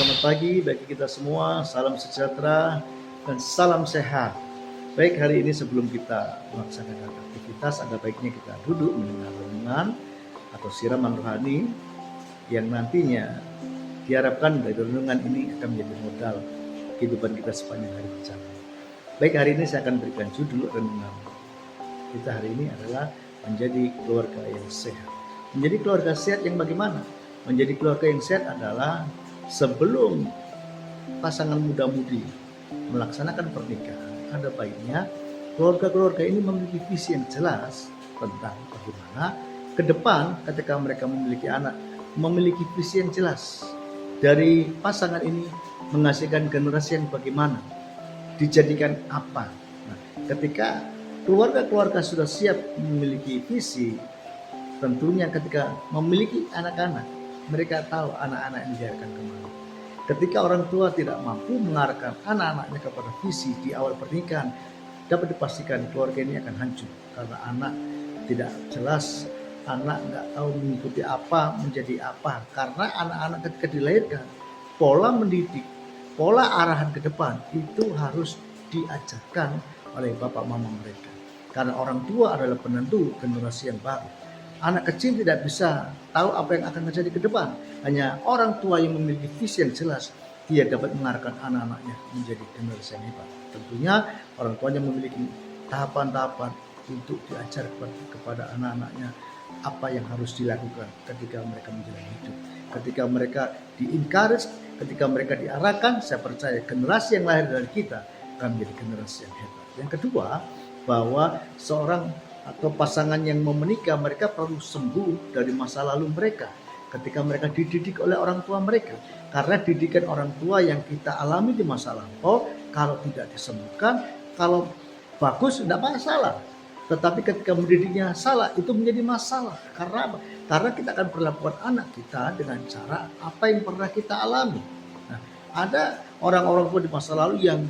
selamat pagi bagi kita semua. Salam sejahtera dan salam sehat. Baik, hari ini sebelum kita melaksanakan aktivitas, ada baiknya kita duduk mendengar renungan atau siraman rohani yang nantinya diharapkan dari renungan ini akan menjadi modal kehidupan kita sepanjang hari bersama. Baik, hari ini saya akan berikan judul renungan kita hari ini adalah menjadi keluarga yang sehat. Menjadi keluarga sehat yang bagaimana? Menjadi keluarga yang sehat adalah sebelum pasangan muda-mudi melaksanakan pernikahan, ada baiknya keluarga-keluarga ini memiliki visi yang jelas tentang bagaimana ke depan ketika mereka memiliki anak, memiliki visi yang jelas dari pasangan ini menghasilkan generasi yang bagaimana, dijadikan apa. Nah, ketika keluarga-keluarga sudah siap memiliki visi, tentunya ketika memiliki anak-anak, mereka tahu anak-anak yang diarahkan kemana. Ketika orang tua tidak mampu mengarahkan anak-anaknya kepada visi di awal pernikahan, dapat dipastikan keluarga ini akan hancur. Karena anak tidak jelas, anak nggak tahu mengikuti apa, menjadi apa. Karena anak-anak ketika dilahirkan, pola mendidik, pola arahan ke depan itu harus diajarkan oleh bapak mama mereka. Karena orang tua adalah penentu generasi yang baru. Anak kecil tidak bisa tahu apa yang akan terjadi ke depan. Hanya orang tua yang memiliki visi yang jelas, dia dapat mengarahkan anak-anaknya menjadi generasi yang hebat. Tentunya orang tuanya memiliki tahapan-tahapan untuk diajar kepada anak-anaknya apa yang harus dilakukan ketika mereka menjalani hidup. Ketika mereka di-encourage, ketika mereka diarahkan, saya percaya generasi yang lahir dari kita akan menjadi generasi yang hebat. Yang kedua, bahwa seorang atau pasangan yang mau menikah, mereka perlu sembuh dari masa lalu mereka ketika mereka dididik oleh orang tua mereka. Karena didikan orang tua yang kita alami di masa lampau, kalau tidak disembuhkan, kalau bagus tidak masalah. Tetapi ketika mendidiknya salah, itu menjadi masalah. Karena apa? Karena kita akan perlakukan anak kita dengan cara apa yang pernah kita alami. Nah, ada orang-orang tua di masa lalu yang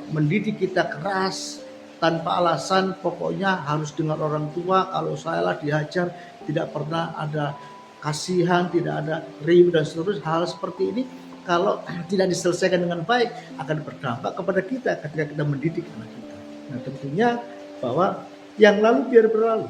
mendidik kita keras, tanpa alasan, pokoknya harus dengar orang tua, kalau salah dihajar, tidak pernah ada kasihan, tidak ada riuh dan seterusnya. Hal seperti ini kalau tidak diselesaikan dengan baik akan berdampak kepada kita ketika kita mendidik anak kita. Nah, tentunya bahwa yang lalu biar berlalu.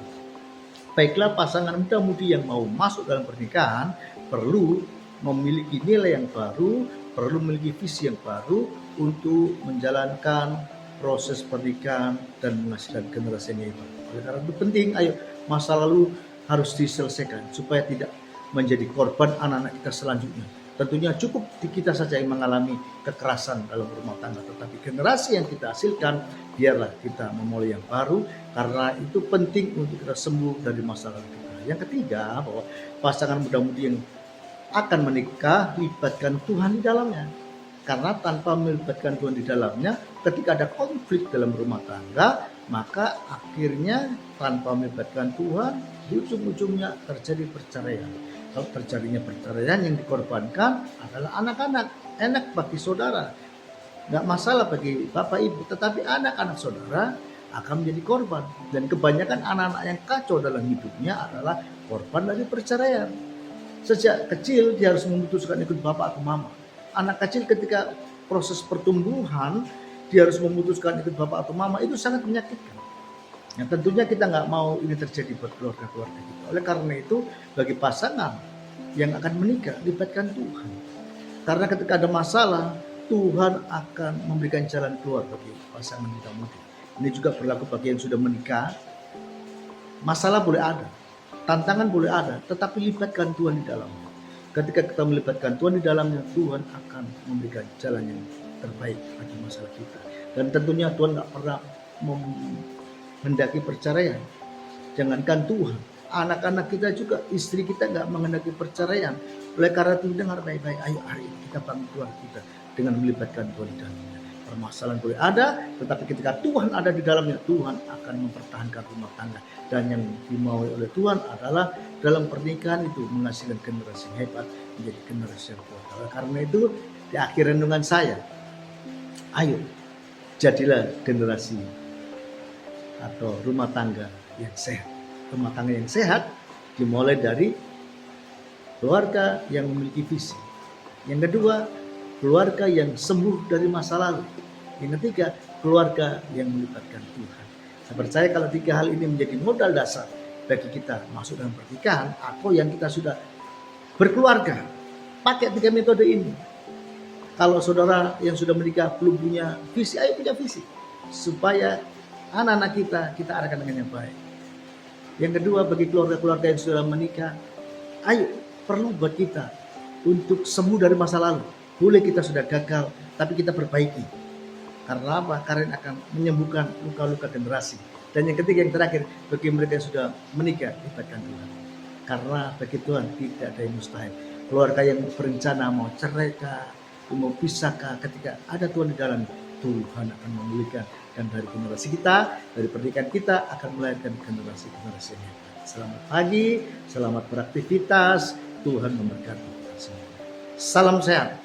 Baiklah, pasangan muda-mudi yang mau masuk dalam pernikahan perlu memiliki nilai yang baru, perlu memiliki visi yang baru untuk menjalankan proses pernikahan dan menghasilkan generasi yang hebat. Oleh karena itu penting, ayo masa lalu harus diselesaikan supaya tidak menjadi korban anak-anak kita selanjutnya. Tentunya cukup di kita saja yang mengalami kekerasan dalam rumah tangga, tetapi generasi yang kita hasilkan biarlah kita memulai yang baru, karena itu penting untuk kita sembuh dari masa lalu kita. Yang ketiga, bahwa pasangan muda-mudi yang akan menikah libatkan Tuhan di dalamnya. Karena tanpa melibatkan Tuhan di dalamnya, ketika ada konflik dalam rumah tangga, maka akhirnya tanpa melibatkan Tuhan, ujung-ujungnya terjadi perceraian. Kalau terjadinya perceraian, yang dikorbankan adalah anak-anak. Enak bagi saudara, nggak masalah bagi bapak ibu, tetapi anak-anak saudara akan menjadi korban. Dan kebanyakan anak-anak yang kacau dalam hidupnya adalah korban dari perceraian. Sejak kecil dia harus memutuskan ikut bapak atau mama. Anak kecil ketika proses pertumbuhan, dia harus memutuskan ikut bapak atau mama, itu sangat menyakitkan. Nah, tentunya kita nggak mau ini terjadi buat keluarga-keluarga kita. Oleh karena itu, bagi pasangan yang akan menikah, libatkan Tuhan. Karena ketika ada masalah, Tuhan akan memberikan jalan keluar bagi pasangan muda-mudi. Ini juga berlaku bagi yang sudah menikah. Masalah boleh ada, tantangan boleh ada, tetapi libatkan Tuhan di dalamnya. Ketika kita melibatkan Tuhan di dalamnya, Tuhan akan memberikan jalan yang terbaik bagi masalah kita. Dan tentunya Tuhan tidak pernah menghendaki perceraian. Jangankan Tuhan, anak-anak kita juga, istri kita nggak menghendaki perceraian. Oleh karena itu dengar baik-baik, ayo hari ini kita bangun keluarga kita dengan melibatkan Tuhan di dalamnya. Permasalahan boleh ada, tetapi ketika Tuhan ada di dalamnya, Tuhan akan mempertahankan rumah tangga. Dan yang dimaui oleh Tuhan adalah dalam pernikahan itu menghasilkan generasi yang hebat, menjadi generasi yang kuat. Oleh karena itu, di akhir renungan saya, ayo jadilah generasi atau rumah tangga yang sehat. Rumah tangga yang sehat dimulai dari keluarga yang memiliki visi, Yang kedua, keluarga yang sembuh dari masa lalu. Yang ketiga, keluarga yang melibatkan Tuhan. Saya percaya kalau 3 hal ini menjadi modal dasar bagi kita masuk dalam pernikahan atau yang kita sudah berkeluarga. Pakai 3 metode ini. Kalau saudara yang sudah menikah belum punya visi, ayo punya visi. Supaya anak-anak kita arahkan dengan yang baik. Yang kedua, bagi keluarga-keluarga yang sudah menikah, ayo perlu buat kita untuk sembuh dari masa lalu. Boleh kita sudah gagal, tapi kita perbaiki. Karena apa? Karena akan menyembuhkan luka-luka generasi. Dan yang ketiga, yang terakhir, bagi mereka yang sudah menikah, libatkan Tuhan. Karena bagi Tuhan tidak ada yang mustahil. Keluarga yang berencana mau cerai kah, mau pisah kah, ketika ada Tuhan di dalam, Tuhan akan memulihkan. Dan dari generasi kita, dari pernikahan kita akan melahirkan generasi-generasi yang hebat. Selamat pagi, selamat beraktivitas. Tuhan memberkati kita semua. Salam sehat.